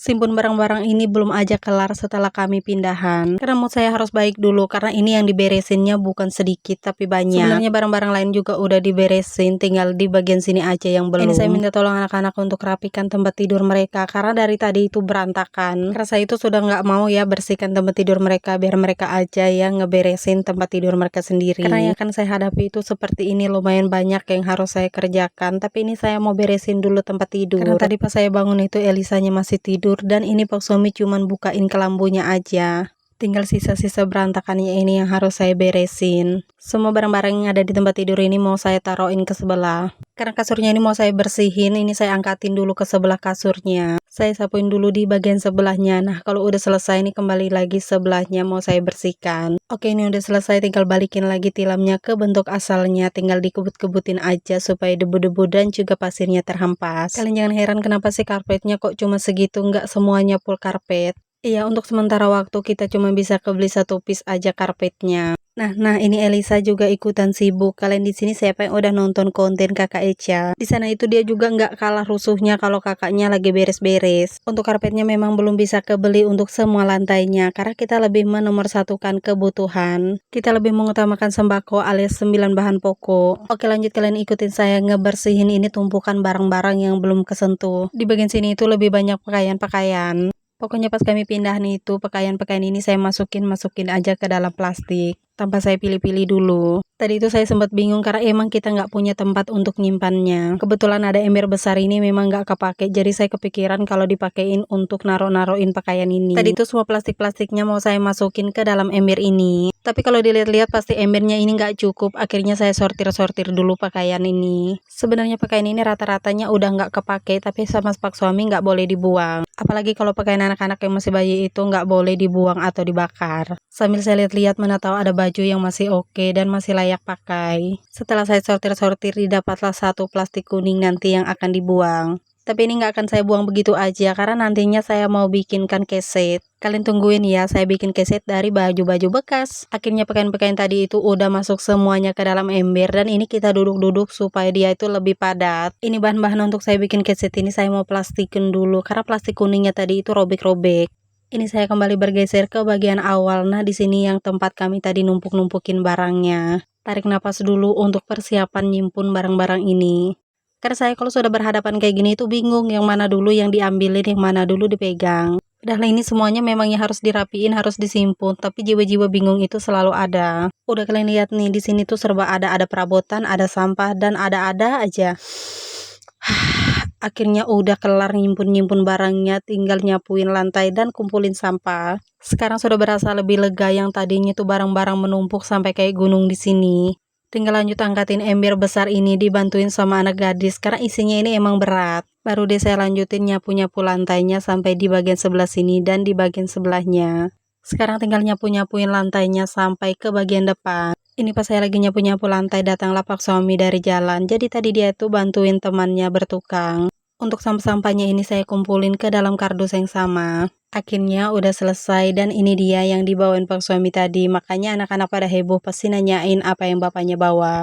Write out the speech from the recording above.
Simpun barang-barang ini belum aja kelar setelah kami pindahan. Karena mood saya harus baik dulu, karena ini yang diberesinnya bukan sedikit tapi banyak. Sebenarnya barang-barang lain juga udah diberesin, tinggal di bagian sini aja yang belum. Ini saya minta tolong anak-anak untuk rapikan tempat tidur mereka, karena dari tadi itu berantakan. Karena saya itu sudah nggak mau ya bersihkan tempat tidur mereka, biar mereka aja yang ngeberesin tempat tidur mereka sendiri. Karena yang akan saya hadapi itu seperti ini, lumayan banyak yang harus saya kerjakan. Tapi ini saya mau beresin dulu tempat tidur. Karena tadi pas saya bangun itu Elisanya masih tidur. Dan ini Pak Suami cuman bukain kelambunya aja. Tinggal sisa-sisa berantakannya ini yang harus saya beresin. Semua barang-barang yang ada di tempat tidur ini mau saya taruhin ke sebelah. Karena kasurnya ini mau saya bersihin, ini saya angkatin dulu ke sebelah kasurnya. Saya sapuin dulu di bagian sebelahnya. Nah, kalau udah selesai ini kembali lagi sebelahnya mau saya bersihkan. Oke, ini udah selesai, tinggal balikin lagi tilamnya ke bentuk asalnya. Tinggal dikebut-kebutin aja supaya debu-debu dan juga pasirnya terhempas. Kalian jangan heran kenapa sih karpetnya kok cuma segitu, nggak semuanya full karpet. Iya, untuk sementara waktu kita cuma bisa kebeli satu piece aja karpetnya. Nah, ini Elisa juga ikutan sibuk. Kalian di sini siapa yang udah nonton konten Kakak Echa? Di sana itu dia juga nggak kalah rusuhnya kalau kakaknya lagi beres-beres. Untuk karpetnya memang belum bisa kebeli untuk semua lantainya, karena kita lebih menomorsatukan kebutuhan. Kita lebih mengutamakan sembako alias 9 bahan pokok. Oke, lanjut, kalian ikutin saya ngebersihin ini tumpukan barang-barang yang belum kesentuh. Di bagian sini itu lebih banyak pakaian-pakaian. Pokoknya pas kami pindah nih itu pakaian-pakaian ini saya masukin aja ke dalam plastik tanpa saya pilih-pilih dulu. Tadi itu saya sempat bingung karena emang kita nggak punya tempat untuk nyimpannya. Kebetulan ada ember besar ini memang nggak kepake, jadi saya kepikiran kalau dipakein untuk naruh-naruhin pakaian ini. Tadi itu semua plastik-plastiknya mau saya masukin ke dalam ember ini. Tapi kalau dilihat-lihat pasti embernya ini nggak cukup. Akhirnya saya sortir-sortir dulu pakaian ini. Sebenarnya pakaian ini rata-ratanya udah nggak kepake, tapi sama Pak Suami nggak boleh dibuang. Apalagi kalau pakaian anak-anak yang masih bayi itu nggak boleh dibuang atau dibakar. Sambil saya lihat-lihat mana tahu ada baju yang masih oke dan masih layak pakai. Setelah saya sortir-sortir, didapatlah satu plastik kuning nanti yang akan dibuang. Tapi ini nggak akan saya buang begitu aja, karena nantinya saya mau bikinkan keset. Kalian tungguin ya, saya bikin keset dari baju-baju bekas. Akhirnya pakaian-pakaian tadi itu udah masuk semuanya ke dalam ember, dan ini kita duduk-duduk supaya dia itu lebih padat. Ini bahan-bahan untuk saya bikin keset ini saya mau plastikin dulu, karena plastik kuningnya tadi itu robek-robek. Ini saya kembali bergeser ke bagian awal. Nah, di sini yang tempat kami tadi numpuk-numpukin barangnya. Tarik napas dulu untuk persiapan nyimpun barang-barang ini. Karena saya kalau sudah berhadapan kayak gini itu bingung yang mana dulu yang diambilin, yang mana dulu dipegang. Padahal ini semuanya memangnya harus dirapiin, harus disimpun, tapi jiwa-jiwa bingung itu selalu ada. Udah kalian lihat nih, di sini tuh serba ada perabotan, ada sampah, dan ada aja. Akhirnya udah kelar nyimpun-nyimpun barangnya, tinggal nyapuin lantai dan kumpulin sampah. Sekarang sudah berasa lebih lega, yang tadinya tuh barang-barang menumpuk sampai kayak gunung di sini. Tinggal lanjut angkatin ember besar ini, dibantuin sama anak gadis karena isinya ini emang berat. Baru deh saya lanjutin nyapu-nyapu lantainya sampai di bagian sebelah sini dan di bagian sebelahnya. Sekarang tinggal nyapu-nyapuin lantainya sampai ke bagian depan. Ini pas saya lagi nyapu-nyapu lantai, datanglah Pak Suami dari jalan. Jadi tadi dia tuh bantuin temannya bertukang. Untuk sampah-sampahnya ini saya kumpulin ke dalam kardus yang sama. Akhirnya udah selesai, dan ini dia yang dibawain Pak Suami tadi. Makanya anak-anak pada heboh, pasti nanyain apa yang bapaknya bawa.